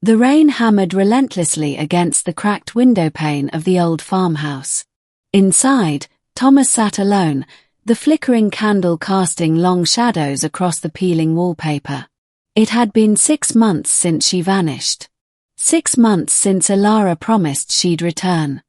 The rain hammered relentlessly against the cracked windowpane of the old farmhouse. Inside, Thomas sat alone, the flickering candle casting long shadows across the peeling wallpaper. It had been 6 months since she vanished. 6 months since Elara promised she'd return.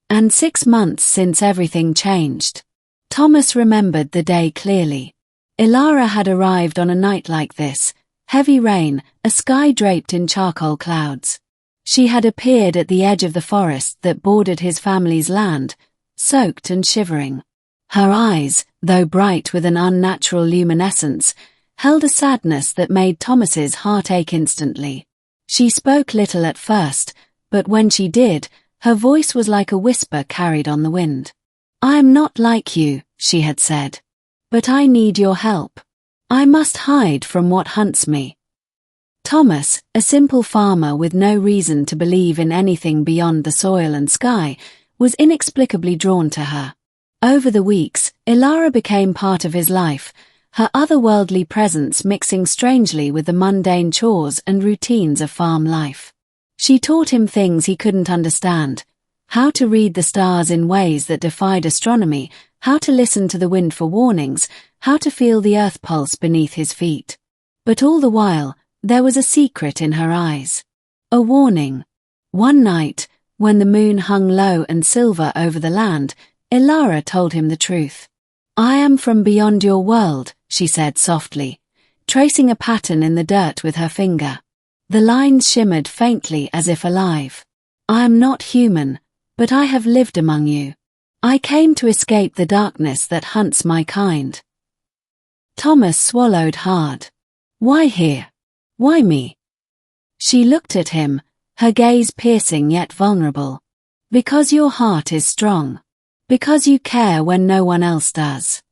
And 6 months since everything changed. Thomas remembered the day clearly. Elara had arrived on a night like this, heavy rain, a sky draped in charcoal clouds. She had appeared at the edge of the forest that bordered his family's land, soaked and shivering. Her eyes, though bright with an unnatural luminescence, held a sadness that made Thomas's heart ache instantly. She spoke little at first, but when she did, her voice was like a whisper carried on the wind. "I am not like you," she had said. "But I need your help. I must hide from what hunts me." Thomas, a simple farmer with no reason to believe in anything beyond the soil and sky, was inexplicably drawn to her. Over the weeks, Elara became part of his life, her otherworldly presence mixing strangely with the mundane chores and routines of farm life. She taught him things he couldn't understand: how to read the stars in ways that defied astronomy, how to listen to the wind for warnings, how to feel the earth pulse beneath his feet. But all the while, there was a secret in her eyes. A warning. One night, when the moon hung low and silver over the land, Elara told him the truth. "I am from beyond your world," she said softly, tracing a pattern in the dirt with her finger. The lines shimmered faintly as if alive. "I am not human, but I have lived among you. I came to escape the darkness that hunts my kind." Thomas swallowed hard. "Why here? Why me?" She looked at him, her gaze piercing yet vulnerable. "Because your heart is strong. Because you care when no one else does."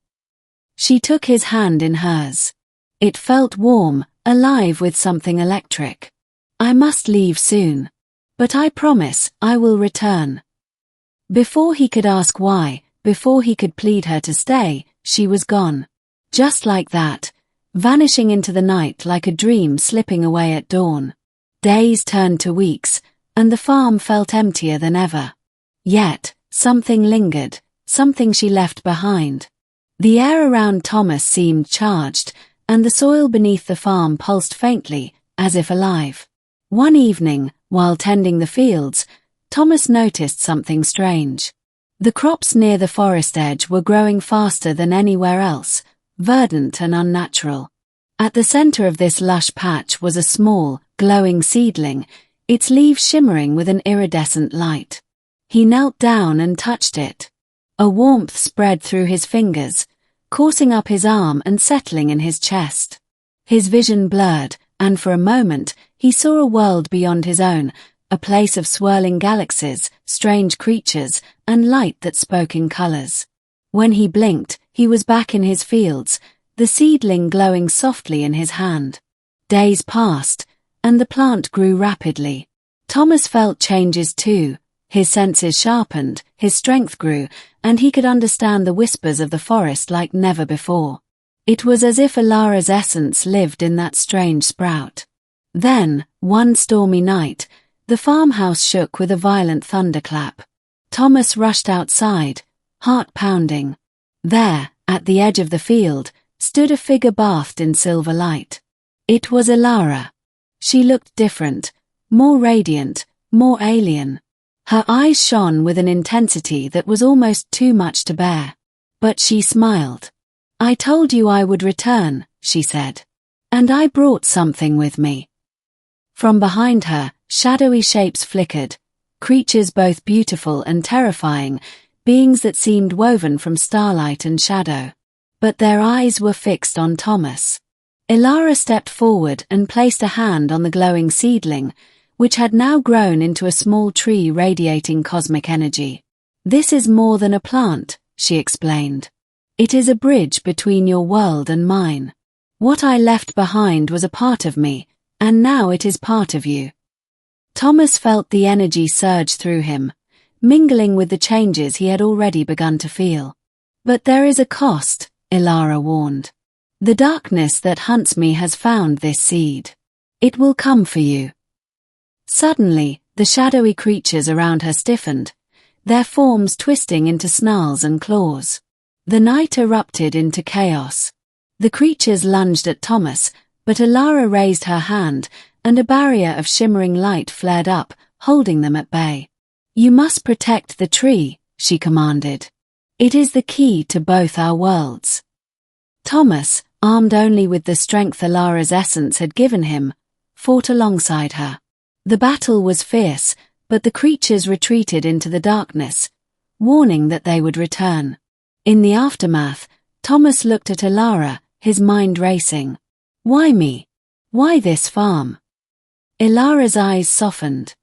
She took his hand in hers. It felt warm, alive with something electric. "I must leave soon. But I promise I will return." Before he could ask why, before he could plead her to stay, she was gone. Just like that, vanishing into the night like a dream slipping away at dawn. Days turned to weeks, and the farm felt emptier than ever. Yet, something lingered, something she left behind. The air around Thomas seemed charged, and the soil beneath the farm pulsed faintly, as if alive. One evening, while tending the fields, Thomas noticed something strange. The crops near the forest edge were growing faster than anywhere else, verdant and unnatural. At the center of this lush patch was a small, glowing seedling, its leaves shimmering with an iridescent light. He knelt down and touched it. A warmth spread through his fingers, coursing up his arm and settling in his chest. His vision blurred, and for a moment, he saw a world beyond his own, a place of swirling galaxies, strange creatures, and light that spoke in colors. When he blinked, he was back in his fields, the seedling glowing softly in his hand. Days passed, and the plant grew rapidly. Thomas felt changes too. His senses sharpened, his strength grew, and he could understand the whispers of the forest like never before. It was as if Elara's essence lived in that strange sprout. Then, one stormy night, the farmhouse shook with a violent thunderclap. Thomas rushed outside, heart pounding. There, at the edge of the field, stood a figure bathed in silver light. It was Elara. She looked different, more radiant, more alien. Her eyes shone with an intensity that was almost too much to bear. But she smiled. "I told you I would return," she said. "And I brought something with me." From behind her, shadowy shapes flickered, creatures both beautiful and terrifying, beings that seemed woven from starlight and shadow. But their eyes were fixed on Thomas. Elara stepped forward and placed a hand on the glowing seedling, which had now grown into a small tree radiating cosmic energy. "This is more than a plant," she explained. "It is a bridge between your world and mine. What I left behind was a part of me, and now it is part of you." Thomas felt the energy surge through him, mingling with the changes he had already begun to feel. "But there is a cost," Elara warned. "The darkness that hunts me has found this seed. It will come for you." Suddenly, the shadowy creatures around her stiffened, their forms twisting into snarls and claws. The night erupted into chaos. The creatures lunged at Thomas, but Elara raised her hand, and a barrier of shimmering light flared up, holding them at bay. "You must protect the tree," she commanded. "It is the key to both our worlds." Thomas, armed only with the strength Elara's essence had given him, fought alongside her. The battle was fierce, but the creatures retreated into the darkness, warning that they would return. In the aftermath, Thomas looked at Elara, his mind racing. "Why me? Why this farm?" Elara's eyes softened.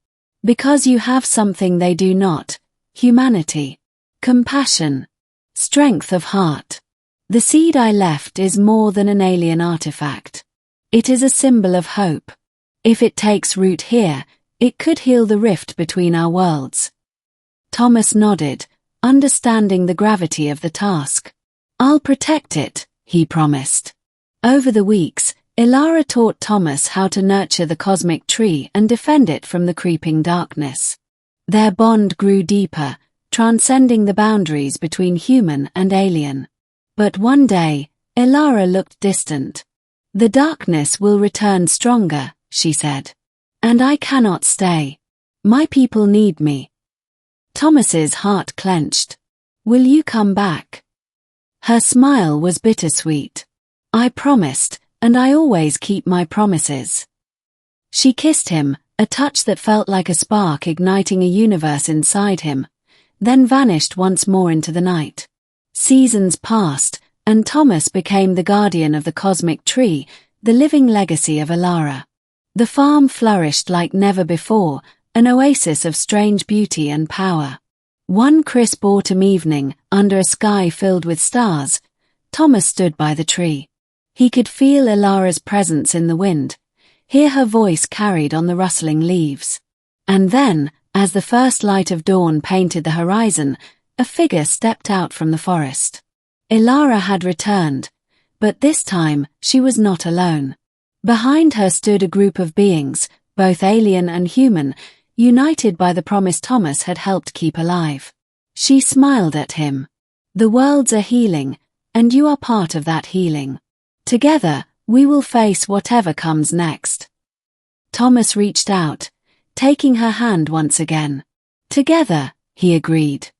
"Because you have something they do not: humanity, compassion, strength of heart. The seed I left is more than an alien artifact. It is a symbol of hope. If it takes root here, it could heal the rift between our worlds." Thomas nodded, understanding the gravity of the task. "I'll protect it," he promised. Over the weeks, Elara taught Thomas how to nurture the cosmic tree and defend it from the creeping darkness. Their bond grew deeper, transcending the boundaries between human and alien. But one day, Elara looked distant. "The darkness will return stronger," she said. "And I cannot stay. My people need me." Thomas's heart clenched. "Will you come back?" Her smile was bittersweet. "I promised, and I always keep my promises." She kissed him, a touch that felt like a spark igniting a universe inside him, then vanished once more into the night. Seasons passed, and Thomas became the guardian of the cosmic tree, the living legacy of Elara. The farm flourished like never before, an oasis of strange beauty and power. One crisp autumn evening, under a sky filled with stars, Thomas stood by the tree. He could feel Elara's presence in the wind, hear her voice carried on the rustling leaves. And then, as the first light of dawn painted the horizon, a figure stepped out from the forest. Elara had returned, but this time she was not alone. Behind her stood a group of beings, both alien and human, united by the promise Thomas had helped keep alive. She smiled at him. "The worlds are healing, and you are part of that healing. Together, we will face whatever comes next." Thomas reached out, taking her hand once again. "Together," he agreed.